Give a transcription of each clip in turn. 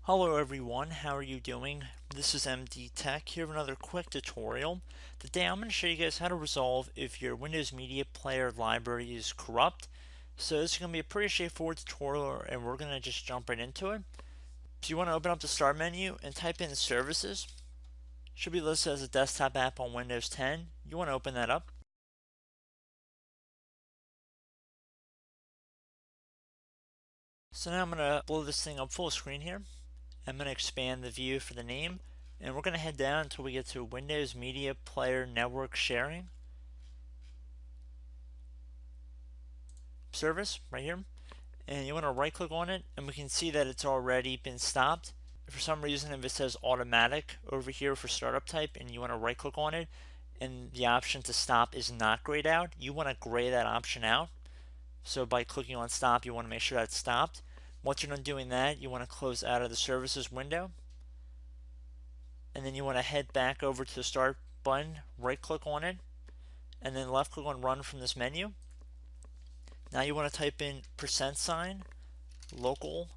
Hello everyone, how are you doing? This is MD Tech here with another quick tutorial. Today I'm going to show you guys how to resolve if your Windows Media Player library is corrupt. So this is going to be a pretty straightforward tutorial and we're going to just jump right into it. So you want to open up the Start menu and type in Services. Should be listed as a desktop app on Windows 10. You want to open that up. So now I'm going to blow this thing up full screen here. I'm going to expand the view for the name, and we're going to head down until we get to Windows Media Player Network Sharing service right here. And you want to right click on it, and we can see that it's already been stopped. For some reason, if it says automatic over here for startup type and you want to right click on it and the option to stop is not grayed out, you want to gray that option out. So by clicking on stop, you want to make sure that's stopped. Once you're done doing that, you want to close out of the services window, and then you want to head back over to the start button, right click on it, and then left click on run from this menu. Now you want to type in %, local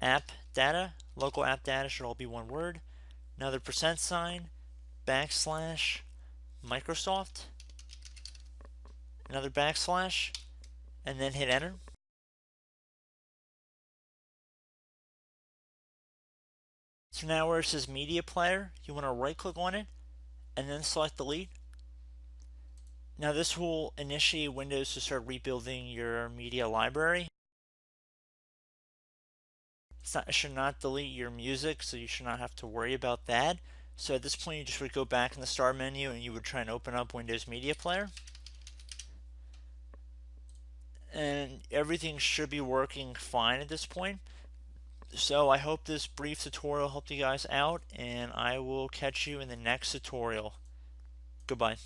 app data. Local app data should all be one word. Another %, backslash Microsoft, another backslash, and then hit enter. So now where it says media player, you want to right click on it and then select delete. Now this will initiate Windows to start rebuilding your media library. It should not delete your music, so you should not have to worry about that. So at this point you just would go back in the start menu and you would try and open up Windows Media Player. And everything should be working fine at this point. So I hope this brief tutorial helped you guys out, and I will catch you in the next tutorial. Goodbye.